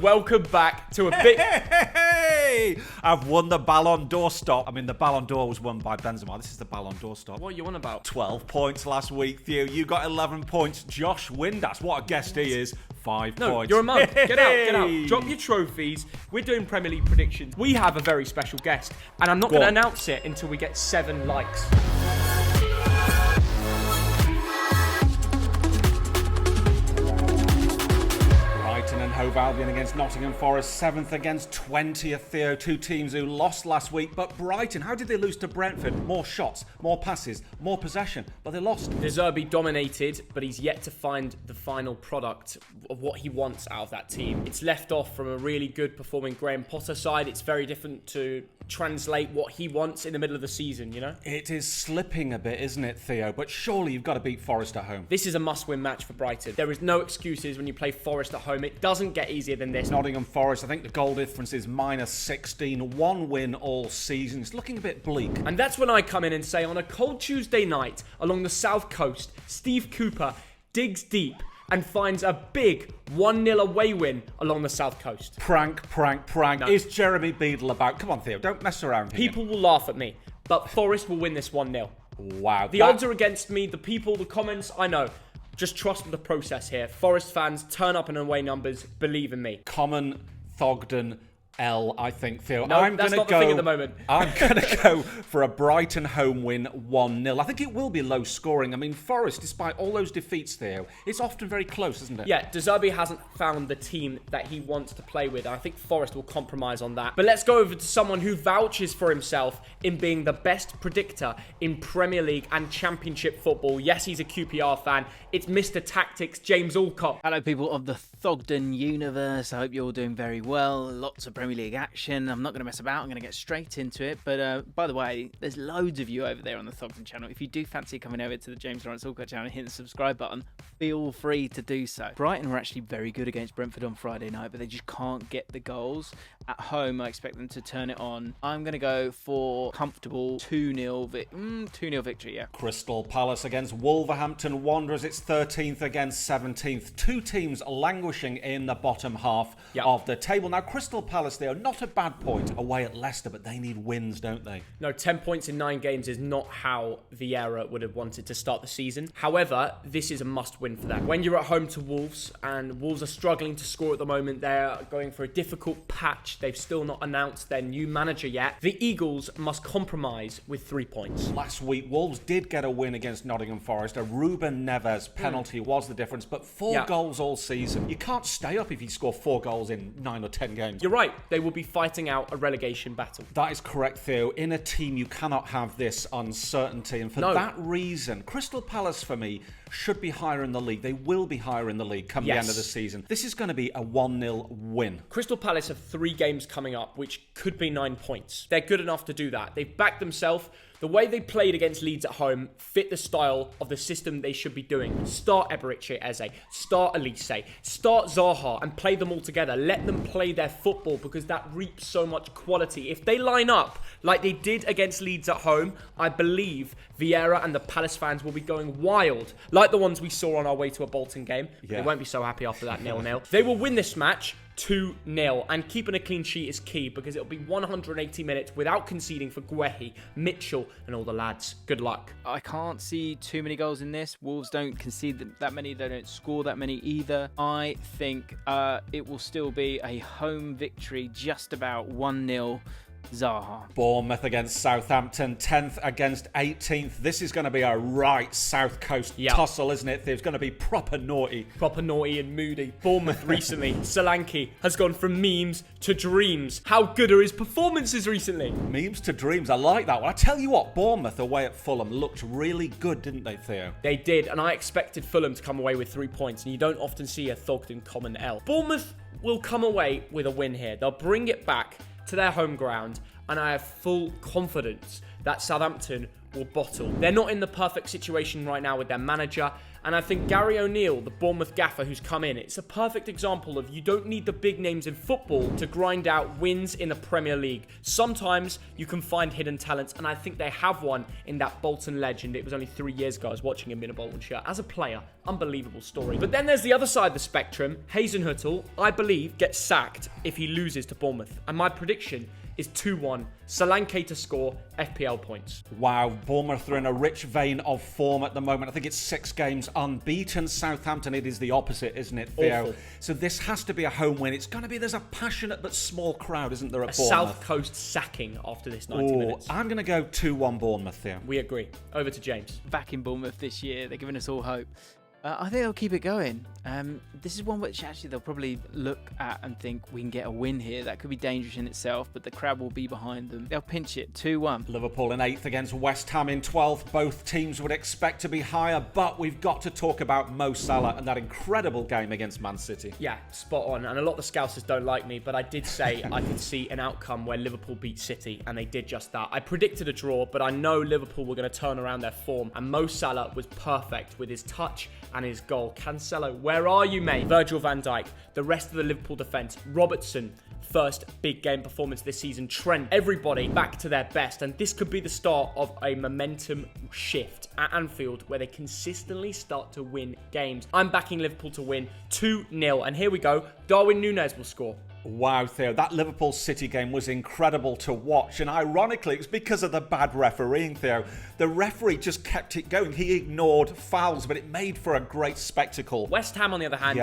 Welcome back to a big... Hey! I've won the Ballon d'Or stop. I mean, the Ballon d'Or was won by Benzema. This is the Ballon d'Or stop. What are you on about? 12 points last week, Theo. You got 11 points. Josh Windass, what a guest he is. 5 points. No, you're a mug. Get out. Drop your trophies. We're doing Premier League predictions. We have a very special guest, and I'm not going to announce it until we get 7 likes. Brighton and Hove Albion against Nottingham Forest, 7th against 20th, Theo. Two teams who lost last week, but Brighton, how did they lose to Brentford? More shots, more passes, more possession, but they lost. De Zerbi dominated, but he's yet to find the final product of what he wants out of that team. It's left off from a really good performing Graham Potter side. It's very different to translate what he wants in the middle of the season, you know? It is slipping a bit, isn't it, Theo? But surely you've got to beat Forest at home. This is a must-win match for Brighton. There is no excuses when you play Forest at home. It doesn't get easier than this. Nottingham Forest, I think the goal difference is -16. 1 win all season. It's looking a bit bleak. And that's when I come in and say, on a cold Tuesday night along the south coast, Steve Cooper digs deep and finds a big 1-0 away win along the south coast. Prank. No. Is Jeremy Beadle about? Come on, Theo, don't mess around here. People will laugh at me, but Forest will win this 1-0. Wow. The odds are against me. The people, the comments, I know. Just trust the process here. Forest fans, turn up in away numbers. Believe in me. Common Thogden L, I think, Theo. No, that's not the thing at the moment. I'm going to go for a Brighton home win 1-0. I think it will be low scoring. I mean, Forest, despite all those defeats, Theo, it's often very close, isn't it? Yeah, De Zerbi hasn't found the team that he wants to play with. I think Forest will compromise on that. But let's go over to someone who vouches for himself in being the best predictor in Premier League and Championship football. Yes, he's a QPR fan. It's Mr. Tactics, James ALLCOTT. Hello, people of the Thogden universe. I hope you're all doing very well. Lots of Premier League action. I'm not going to mess about. I'm going to get straight into it. But by the way, there's loads of you over there on the Thogden channel. If you do fancy coming over to the James Lawrence ALLCOTT channel and hitting the subscribe button, feel free to do so. Brighton were actually very good against Brentford on Friday night, but they just can't get the goals. At home, I expect them to turn it on. I'm going to go for comfortable 2-0 victory, yeah. Crystal Palace against Wolverhampton Wanderers. It's 13th against 17th. Two teams languishing in the bottom half of the table. Now, Crystal Palace, they are not a bad point away at Leicester, but they need wins, don't they? No, 10 points in 9 games is not how Vieira would have wanted to start the season. However, this is a must-win for them. When you're at home to Wolves, and Wolves are struggling to score at the moment, they're going for a difficult patch. They've still not announced their new manager yet. The Eagles must compromise with 3 points. Last week, Wolves did get a win against Nottingham Forest. A Ruben Neves penalty was the difference, but 4 goals all season. You can't stay up if you score 4 goals in 9 or 10 games. You're right. They will be fighting out a relegation battle. That is correct, Theo. In a team, you cannot have this uncertainty. And for that reason, Crystal Palace, for me, should be higher in the league. They will be higher in the league come the end of the season. This is going to be a 1-0 win. Crystal Palace have 3 games coming up, which could be 9 points. They're good enough to do that. They've backed themselves. The way they played against Leeds at home fit the style of the system they should be doing. Start Eberechi Eze, start Elise, start Zaha, and play them all together. Let them play their football, because that reaps so much quality. If they line up like they did against Leeds at home, I believe Vieira and the Palace fans will be going wild, like the ones we saw on our way to a Bolton game. They won't be so happy after that 0-0. They will win this match 2-0, and keeping a clean sheet is key, because it'll be 180 minutes without conceding for Guehi, Mitchell and all the lads. Good luck. I can't see too many goals in this. Wolves don't concede that many. They don't score that many either. I think it will still be a home victory, just about 1-0. Zaha. Bournemouth against Southampton, 10th against 18th. This is going to be a right South Coast tussle, isn't it? There's going to be proper naughty. Proper naughty and moody. Bournemouth recently, Solanke has gone from memes to dreams. How good are his performances recently? Memes to dreams. I like that one. I tell you what, Bournemouth away at Fulham looked really good, didn't they, Theo? They did, and I expected Fulham to come away with 3 points, and you don't often see a Thogden common L. Bournemouth will come away with a win here. They'll bring it back to their home ground, and I have full confidence that Southampton will bottle. They're not in the perfect situation right now with their manager, and I think Gary O'Neill, the Bournemouth gaffer who's come in, it's a perfect example of you don't need the big names in football to grind out wins in the Premier League. Sometimes you can find hidden talents, and I think they have one in that Bolton legend. It was only 3 years ago I was watching him in a Bolton shirt. As a player, unbelievable story. But then there's the other side of the spectrum. Hasenhüttl, I believe, gets sacked if he loses to Bournemouth. And my prediction is 2-1. Solanke to score FPL points. Wow, Bournemouth are in a rich vein of form at the moment. I think it's 6 games unbeaten. Southampton, it is the opposite, isn't it, Theo? Awful. So this has to be a home win. It's going to be, there's a passionate but small crowd, isn't there, at A Bournemouth? South Coast sacking after this 90 minutes. I'm going to go 2-1 Bournemouth, Theo. We agree. Over to James. Back in Bournemouth this year, they're giving us all hope. I think they'll keep it going. This is one which actually they'll probably look at and think we can get a win here. That could be dangerous in itself, but the crowd will be behind them. They'll pinch it 2-1. Liverpool in 8th against West Ham in 12th. Both teams would expect to be higher, but we've got to talk about Mo Salah and that incredible game against Man City. Yeah, spot on. And a lot of the Scousers don't like me, but I did say I could see an outcome where Liverpool beat City, and they did just that. I predicted a draw, but I know Liverpool were going to turn around their form, and Mo Salah was perfect with his touch and his goal. Cancelo, where are you, mate? Virgil van Dijk, the rest of the Liverpool defence, Robertson, first big game performance this season, Trent, everybody back to their best, and this could be the start of a momentum shift at Anfield where they consistently start to win games. I'm backing Liverpool to win 2-0, and here we go, Darwin Núñez will score. Wow, Theo, that Liverpool City game was incredible to watch, and ironically, it's because of the bad refereeing, Theo. The referee just kept it going. He ignored fouls, but it made for a great spectacle. West Ham, on the other hand,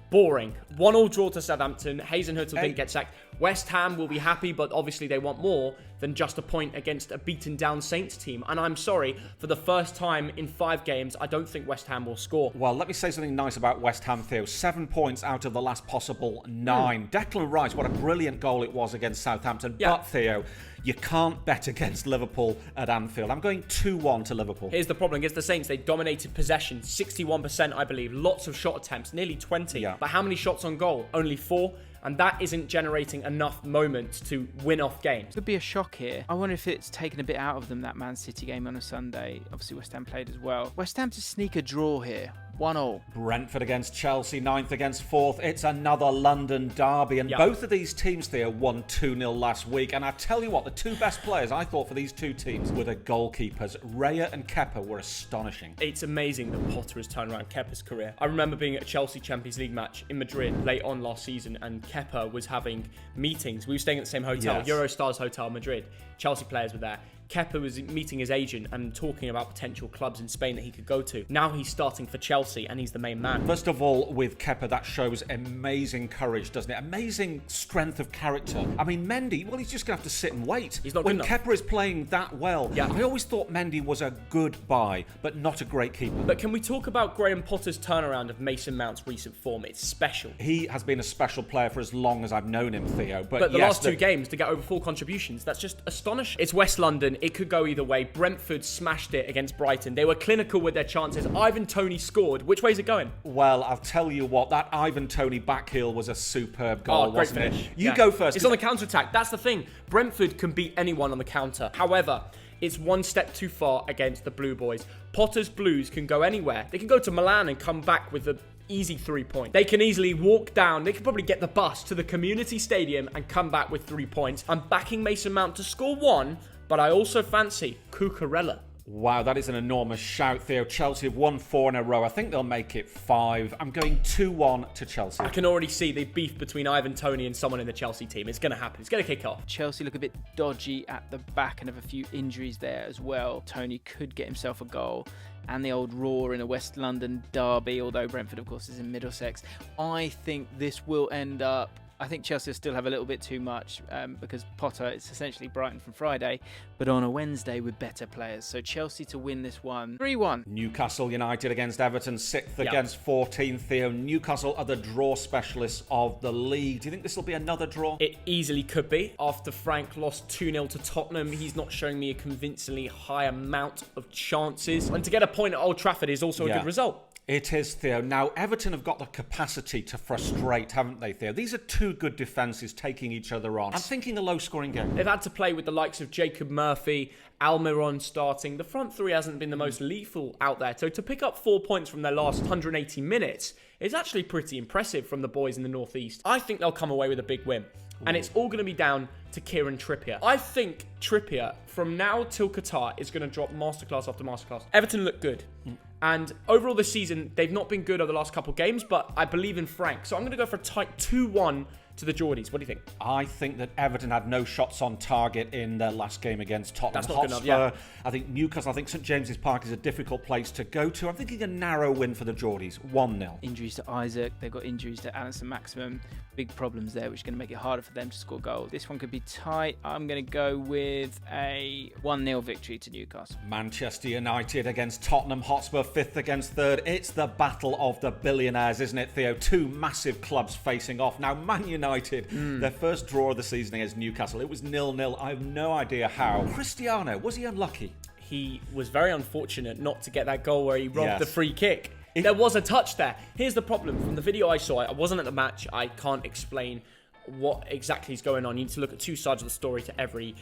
boring. 1-1 draw to Southampton. Hasenhüttl didn't get sacked. West Ham will be happy, but obviously they want more than just a point against a beaten down Saints team. And I'm sorry, for the first time in 5 games, I don't think West Ham will score. Well, let me say something nice about West Ham, Theo. 7 points out of the last possible 9. Declan Rice, what a brilliant goal it was against Southampton. Yeah. But, Theo, you can't bet against Liverpool at Anfield. I'm going 2-1 to Liverpool. Here's the problem. Against the Saints, they dominated possession. 61%, I believe. Lots of shot attempts, nearly 20. Yeah. But how many shots on goal? Only 4. And that isn't generating enough moments to win off games. Could be a shock here. I wonder if it's taken a bit out of them, that Man City game on a Sunday. Obviously, West Ham played as well. West Ham to sneak a draw here. 1-1. Brentford against Chelsea, 9th against 4th. It's another London derby. And both of these teams, Theo, won 2-0 last week. And I tell you what, the 2 best players I thought for these 2 teams were the goalkeepers. Raya and Kepa were astonishing. It's amazing that Potter has turned around Kepa's career. I remember being at a Chelsea Champions League match in Madrid late on last season, and Kepa was having meetings. We were staying at the same hotel, Yes. Eurostars Hotel Madrid. Chelsea players were there. Kepa was meeting his agent and talking about potential clubs in Spain that he could go to. Now he's starting for Chelsea and he's the main man. First of all, with Kepa, that shows amazing courage, doesn't it? Amazing strength of character. I mean, Mendy, well, he's just going to have to sit and wait. He's not when good enough. Kepa is playing that well. Yeah. I always thought Mendy was a good buy, but not a great keeper. But can we talk about Graham Potter's turnaround of Mason Mount's recent form? It's special. He has been a special player for as long as I've known him, Theo. But the yes, last 2 games to get over 4 contributions, that's just astonishing. It's West London. It could go either way. Brentford smashed it against Brighton. They were clinical with their chances. Ivan Toney scored. Which way is it going? Well, I'll tell you what, that Ivan Toney backheel was a superb goal, Great wasn't finish. it? You go first. It's on the counter-attack. That's the thing. Brentford can beat anyone on the counter. However, it's one step too far against the Blue Boys. Potter's Blues can go anywhere. They can go to Milan and come back with a easy 3 points. They can easily walk down. They could probably get the bus to the community stadium and come back with 3 points. I'm backing Mason Mount to score 1, but I also fancy Cucurella. Wow, that is an enormous shout, Theo. Chelsea have won 4 in a row. I think they'll make it 5. I'm going 2-1 to Chelsea. I can already see the beef between Ivan Toney and someone in the Chelsea team. It's going to happen. It's going to kick off. Chelsea look a bit dodgy at the back and have a few injuries there as well. Toney could get himself a goal. And the old roar in a West London derby, although Brentford, of course, is in Middlesex. I think this will end up... I think Chelsea still have a little bit too much because Potter, it's essentially Brighton from Friday, but on a Wednesday with better players. So Chelsea to win this one, 3-1. Newcastle United against Everton, 6th against 14th, Theo. Newcastle are the draw specialists of the league. Do you think this will be another draw? It easily could be. After Frank lost 2-0 to Tottenham, he's not showing me a convincingly high amount of chances. And to get a point at Old Trafford is also a good result. It is, Theo. Now, Everton have got the capacity to frustrate, haven't they, Theo? These are two good defences taking each other on. I'm thinking a low-scoring game. They've had to play with the likes of Jacob Murphy, Almiron starting. The front three hasn't been the most lethal out there. So to pick up 4 points from their last 180 minutes is actually pretty impressive from the boys in the North East. I think they'll come away with a big win. And it's all going to be down to Kieran Trippier. I think Trippier, from now till Qatar, is going to drop masterclass after masterclass. Everton look good. And overall this season, they've not been good over the last couple of games, but I believe in Frank. So I'm going to go for a tight 2-1 to the Geordies. What do you think? I think that Everton had no shots on target in their last game against Tottenham That's not Hotspur. good enough, yeah. I think Newcastle, I think St James's Park is a difficult place to go to. I'm thinking a narrow win for the Geordies, 1-0. Injuries to Isaac, they've got injuries to Alison Maximum. Big problems there, which is going to make it harder for them to score goals. This one could be tight. I'm going to go with a 1-0 victory to Newcastle. Manchester United against Tottenham Hotspur, 5th against 3rd. It's the battle of the billionaires, isn't it, Theo? Two massive clubs facing off. Now, Man United, their first draw of the season against Newcastle, it was 0-0. I have no idea how. Cristiano, was he unlucky? He was very unfortunate not to get that goal where he robbed the free kick. If There was a touch there. Here's the problem. From the video I saw, I wasn't at the match. I can't explain what exactly is going on. You need to look at two sides of the story to every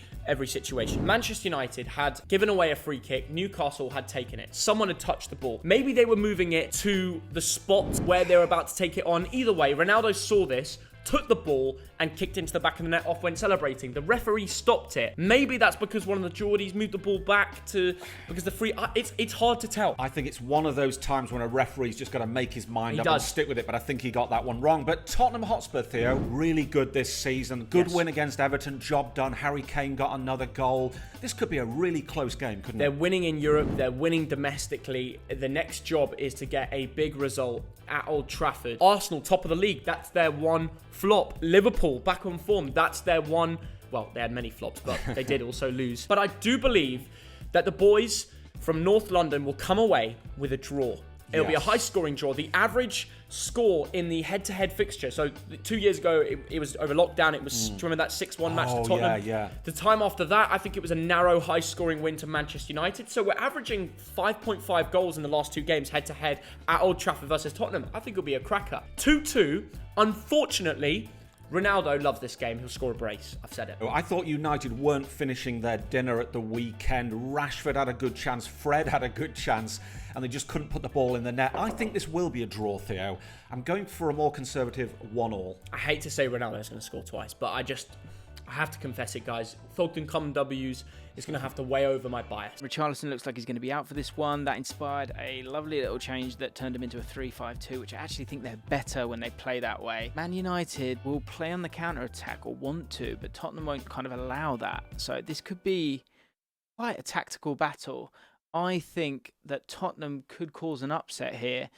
situation. Manchester United had given away a free kick. Newcastle had taken it. Someone had touched the ball. Maybe they were moving it to the spot where they were about to take it on. Either way, Ronaldo saw this, took the ball and kicked into the back of the net off when celebrating. The referee stopped it. Maybe that's because one of the Geordies moved the ball back to... because the free... It's hard to tell. I think it's one of those times when a referee's just got to make his mind up and does. stick with it, but I think he got that one wrong. But Tottenham Hotspur, Theo, really good this season. Good win against Everton. Job done. Harry Kane got another goal. This could be a really close game, couldn't They're it? winning in Europe. They're winning domestically. The next job is to get a big result at Old Trafford. Arsenal, top of the league. That's their one flop. Liverpool, back on form. That's their one... well, they had many flops, but they did also lose. But I do believe that the boys from North London will come away with a draw. It'll be a high-scoring draw. The average score in the head-to-head fixture, so 2 years ago, it was over lockdown. It was, do you remember that 6-1 match to Tottenham? Yeah. The time after that, I think it was a narrow, high-scoring win to Manchester United. So we're averaging 5.5 goals in the last two games head-to-head at Old Trafford versus Tottenham. I think it'll be a cracker. 2-2. Unfortunately, Ronaldo loves this game. He'll score a brace. I've said it. I thought United weren't finishing their dinner at the weekend. Rashford had a good chance. Fred had a good chance. And they just couldn't put the ball in the net. I think this will be a draw, Theo. I'm going for a more conservative 1-1. I hate to say Ronaldo's going to score twice, but I have to confess it, guys. Thogden common W's is going to have to weigh over my bias. Richarlison looks like he's going to be out for this one. That inspired a lovely little change that turned him into a 3-5-2, which I actually think they're better when they play that way. Man United will play on the counter-attack or want to, but Tottenham won't kind of allow that. So this could be quite a tactical battle. I think that Tottenham could cause an upset here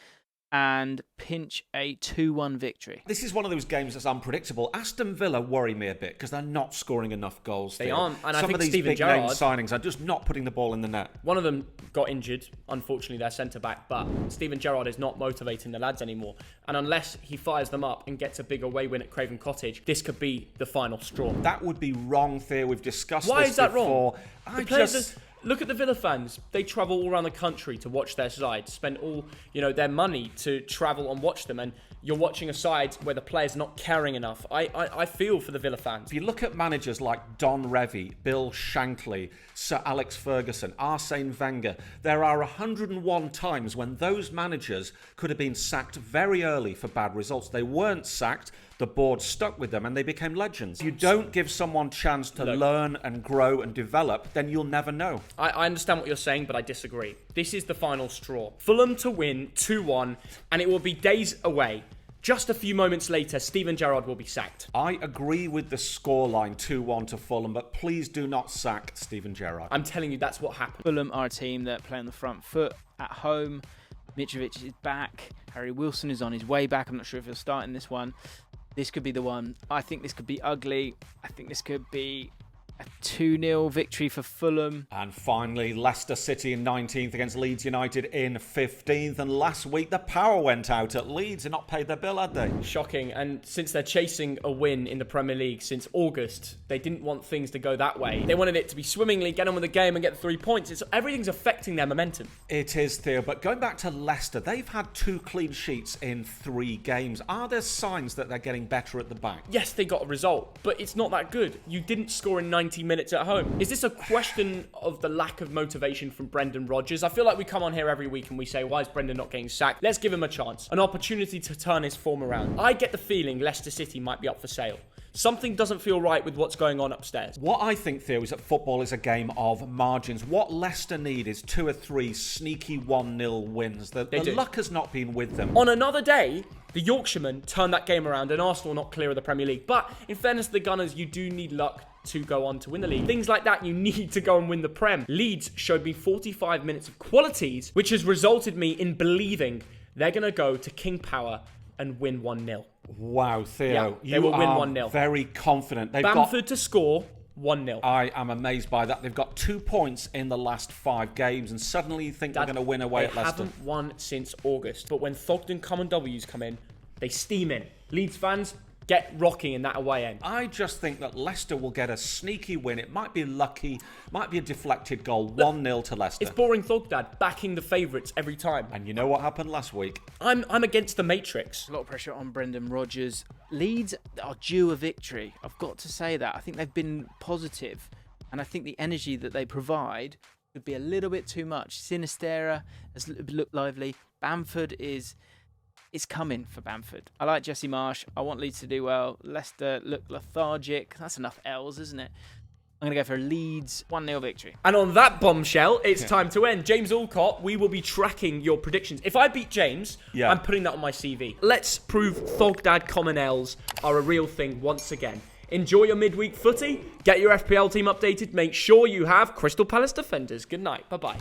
and pinch a 2-1 victory. This is one of those games that's unpredictable. Aston Villa worry me a bit because they're not scoring enough goals. They aren't, and I Some think of these Steven big name Gerrard... signings are just not putting the ball in the net. One of them got injured, unfortunately, their centre-back, but Steven Gerrard is not motivating the lads anymore. And unless he fires them up and gets a big away win at Craven Cottage, this could be the final straw. That would be wrong, Theo. We've discussed Why this is that before. wrong? Look at the Villa fans. They travel all around the country to watch their side, spend all their money to travel and watch them. And you're watching a side where the players not caring enough. I feel for the Villa fans. If you look at managers like Don Revie, Bill Shankly, Sir Alex Ferguson, Arsene Wenger, there are 101 times when those managers could have been sacked very early for bad results. They weren't sacked. The board stuck with them and they became legends. You don't give someone chance to learn and grow and develop, then you'll never know. I understand what you're saying, but I disagree. This is the final straw. Fulham to win 2-1, and it will be days away. Just a few moments later, Steven Gerrard will be sacked. I agree with the scoreline 2-1 to Fulham, but please do not sack Steven Gerrard. I'm telling you, that's what happened. Fulham are a team that play on the front foot at home. Mitrovic is back. Harry Wilson is on his way back. I'm not sure if he'll start in this one. This could be the one. I think this could be ugly. I think this could be A 2-0 victory for Fulham. And finally, Leicester City in 19th against Leeds United in 15th. And last week, the power went out at Leeds and not paid their bill, had they? Shocking. And since they're chasing a win in the Premier League since August, they didn't want things to go that way. They wanted it to be swimmingly, get on with the game and get the 3 points. Everything's affecting their momentum. It is, Theo. But going back to Leicester, they've had 2 clean sheets in 3 games. Are there signs that they're getting better at the back? Yes, they got a result, but it's not that good. You didn't score in 90 minutes at home. Is this a question of the lack of motivation from Brendan Rodgers? I feel like we come on here every week and we say, why is Brendan not getting sacked? Let's give him a chance, an opportunity to turn his form around. I get the feeling Leicester City might be up for sale. Something doesn't feel right with what's going on upstairs. What I think, Theo, is that football is a game of margins. What Leicester need is 2 or 3 sneaky 1-0 wins. The luck has not been with them. On another day, the Yorkshiremen turned that game around and Arsenal not clear of the Premier League. But in fairness to the Gunners, you do need luck to go on to win the league. Things like that, you need to go and win the Prem. Leeds showed me 45 minutes of qualities, which has resulted me in believing they're going to go to King Power and win 1-0. Wow, Theo, they will win 1-0. Very confident. Bamford to score 1-0. I am amazed by that. They've got 2 points in the last 5 games, and suddenly you think they're going to win away at Leicester. They haven't won since August, but when Thogden Common W's come in, they steam in. Leeds fans, get rocking in that away end. I just think that Leicester will get a sneaky win. It might be lucky, might be a deflected goal, 1-0 to Leicester. It's boring Thogdad, backing the favourites every time. And you know what happened last week? I'm against the Matrix. A lot of pressure on Brendan Rodgers. Leeds are due a victory. I've got to say that. I think they've been positive, and I think the energy that they provide could be a little bit too much. Sinistera has looked lively. Bamford is... It's coming for Bamford. I like Jesse Marsh. I want Leeds to do well. Leicester look lethargic. That's enough L's, isn't it? I'm going to go for a Leeds 1-0 victory. And on that bombshell, it's time to end. James ALLCOTT, we will be tracking your predictions. If I beat James, I'm putting that on my CV. Let's prove Thogdad Common L's are a real thing once again. Enjoy your midweek footy. Get your FPL team updated. Make sure you have Crystal Palace defenders. Good night. Bye-bye.